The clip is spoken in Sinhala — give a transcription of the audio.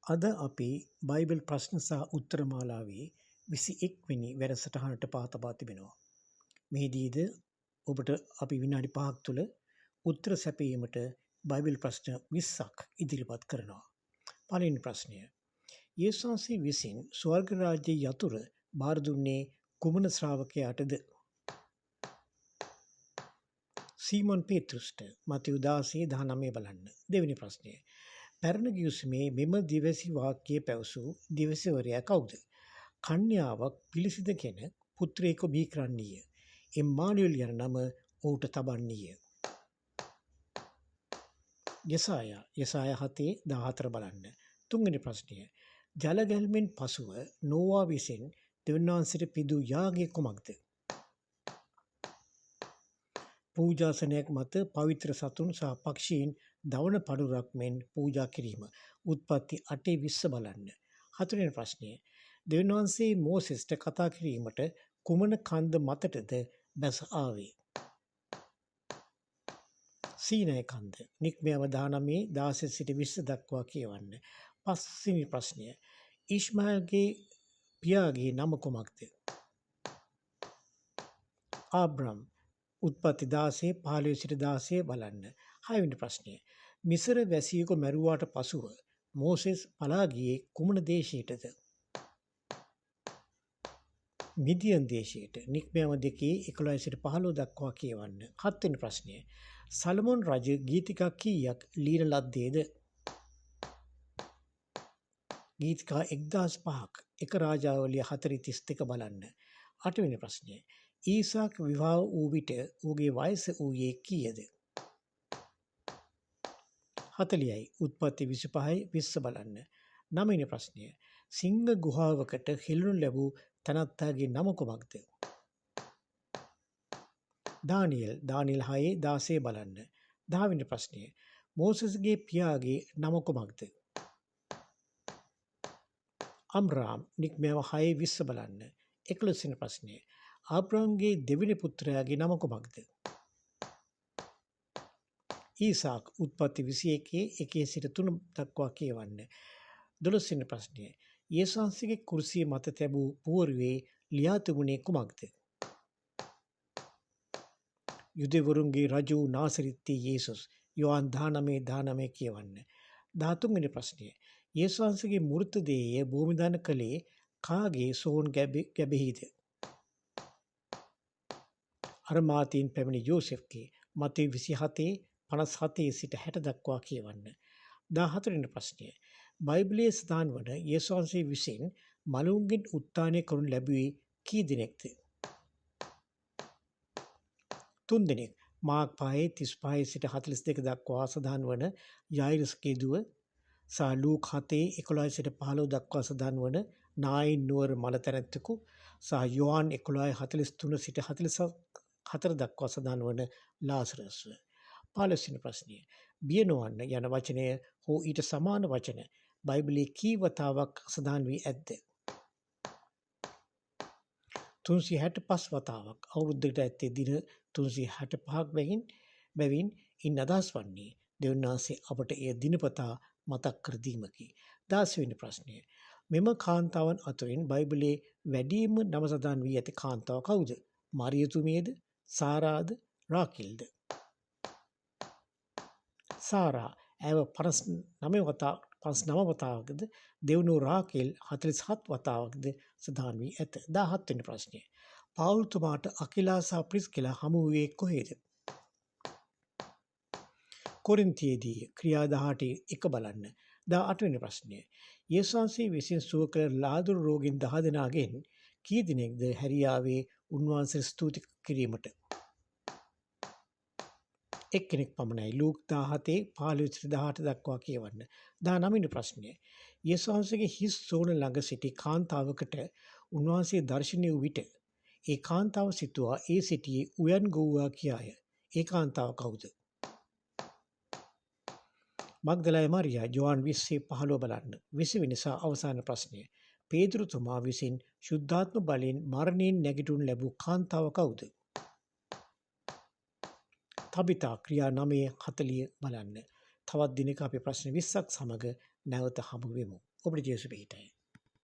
අද අපි බයිබල් ප්‍රශ්න සහ උත්තර මාලාවේ 21 වෙනි වැඩසටහනට පා තබා තිබෙනවා. මෙහිදීද ඔබට අපි විනාඩි 5ක් තුළ උත්තර සැපයීමට බයිබල් ප්‍රශ්න 20ක් ඉදිරිපත් කරනවා. පළවෙනි ප්‍රශ්නය. යේසුස් වහන්සේ විසින් ස්වර්ග රාජ්‍යයේ යතුරු බාර දුන්නේ කුමන ශ්‍රාවකයාටද? සීමොන් පේත්‍රුස්ට. මතෙව් 16:19 බලන්න. දෙවෙනි ප්‍රශ්නය. පැරණ ගිවිසුමේ මෙම දිවැසි වාක්‍යය පැවසූ දිවැසිවරයා කවුද? කන්‍යාවක් පිළිසිඳගෙන පුත්‍රයෙකු බිහි කරන්නීය. එම්මානුවෙල් යන නම ඔහුට තබන්නීය. යෙසායා 7:14 බලන්න. තුන්වෙනි ප්‍රශ්නය. ජල ගැල්මෙන් පසුව නෝවා විසින් දෙවියන් වහන්සේට පිදූ යාගය කුමක්ද? පූජාසනයක් මත පවිත්‍ර සතුන් සහ පක්ෂීන් දවන පඩුරක් මෙන් පූජා කිරීම. උත්පත්ති 8:20 බලන්න. හතරවෙනි ප්‍රශ්නය. දෙවියන් වහන්සේ මෝසෙස්ට කතා කිරීමට කුමන කන්ද මතටද බැස ආවේ? සීනය කන්ද. නික්මයව 19:16 සිට 20 දක්වා කියවන්න. පස්වෙනි ප්‍රශ්නය. ඉස්මායිල්ගේ පියාගේ නම කුමක්ද? ආබ්‍රම්. උත්පත්ති 16:15 සිට 16 බලන්න. හයවෙනි ප්‍රශ්නය. මිසර වැසියෙකු මැරුවාට පසුව මෝසෙස් පලා ගියේ කුමන දේශයටද? මිදියන් දේශයට. නික්මයව 2:11 සිට 15 දක්වා කියවන්න. හත්වෙනි ප්‍රශ්නය. සලමොන් රජ ගීතිකා කීයක් ලියන ලද්දේද? ගීතිකා 1005ක්. එක රාජාවලිය 4:32 බලන්න. අටවෙනි ප්‍රශ්නය. ඊසාක් විවාහ වූ විට ඔහුගේ වයස වූයේ කීයද? 40යි. උත්පත්ති 25:20 බලන්න. නවවෙනි ප්‍රශ්නය. සිංහ ගුහාවකට හෙළනු ලැබූ තැනැත්තාගේ නම කුමක්ද? දානියෙල් 6:16 බලන්න. 10වෙනි ප්‍රශ්නය. මෝසෙස්ගේ පියාගේ නම කුමක්ද? අම්රාම්. නික්මයව 6:20 බලන්න. 11වෙනි ප්‍රශ්නය. ආබ්‍රාම්ගේ දෙවෙනි පුත්‍රයාගේ නම කුමක්ද? ඊසාක්. උත්පත්ති 21:1 සිට 3 දක්වා කියවන්න. 12වෙනි ප්‍රශ්නය. යේසුස් වහන්සේගේ කුරුසිය මත තැබූ පුවරුවේ ලියා තිබුණේ කුමක්ද? යුදෙවරුන්ගේ රජු වූ නාසරිත්තේ යේසුස්. යෝහන් 19:19 කියවන්න. 13වෙනි ප්‍රශ්නය. යේසුස් වහන්සේගේ මෘත දේහය භූමිදාන කළේ කාගේ සෝන් ගැබෙහිද? අරමාතීන් පැමිණි යෝසෙෆ්ගේ. මතෙව් 27:57 සිට 60 දක්වා කියවන්න. 14 වෙනි ප්‍රශ්නය. බයිබලයේ සඳහන් වන යේසුස් වහන්සේ විසින් මලවුන්ගෙන් උත්ථානය කරනු ලැබුවේ කී දිනෙකද? 3 දිනෙක. මාර්ක් 5:35 සිට 42 දක්වා සඳහන් වන යයිරස්ගේ දුව සහ ලූක් 7:11 සිට 15 දක්වා සඳහන් වන නායින් නුවර මලතැනැත්තෙකු සහ යෝහන් 11:43 සිට 44 දක්වා සඳහන් වන ලාසරස්. 15 වෙනි ප්‍රශ්නය. බිය නොවන්න යන වචනය හෝ ඊට සමාන වචන බයිබලයේ කී වතාවක් සඳහන් වී ඇද්ද? 365 වතාවක්. අවුරුද්දකට ඇත්තේ දින 365ක් බැවින් ඉන් අදහස් වන්නේ දෙවියන් වහන්සේ අපට එය දිනපතා මතක් කර දීමකි. 16 වෙනි ප්‍රශ්නය. මෙම කාන්තාවන් අතරින් බයිබලයේ වැඩිම නම සඳහන් වී ඇති කාන්තාව කවුද? මරියතුමියද? සාරාද? රාකෙල්ද? සාරා. ඇව 59 වතාවකද දෙව්නුව රාකෙල් 47 වතාවකද සඳහන් වී ඇත. 17 වෙනි ප්‍රශ්නය. පවුල්තුමාට අකිලා සහ ප්‍රිස්කිලා හමු වූයේ කොහේද? කොරින්තියේදී. ක්‍රියා 18:1 බලන්න. 18 වෙනි ප්‍රශ්නය. යේසුස් වහන්සේ විසින් සුව කළ ලාදුරු රෝගීන් 10 දෙනාගෙන් කී දිනෙකද හැරියාවේ උන්වහන්සේ ස්තුති කිරීමට? එක්කෙනෙක් පමණයි. ලූක් 17:15-18 දක්වා කියවන්න. 19 වෙනි ප්‍රශ්නය. යේසුස් වහන්සේගේ හිස් සෝන ළඟ සිටි කාන්තාවකට උන්වහන්සේ දර්ශනය වූ විට ඒ කාන්තාව සිතුවා ඒ සිටියේ උයන් ගොව්වා කියාය. ඒ කාන්තාව කවුද? මග්දලයි මරියා. යෝහන් 20:15 බලන්න. 20 වෙනි සහ අවසාන ප්‍රශ්නය. පේදුරුතුමා විසින් ශුද්ධාත්ම බලයෙන් මරණයෙන් නැගිටිනු ලැබූ කාන්තාව කවුද? තබිතා. ක්‍රියා 9:40 බලන්න. තවත් දිනක අපි ප්‍රශ්න 20ක් සමග නැවත හමු වෙමු. ඔබට ජේසු පිහිටයි.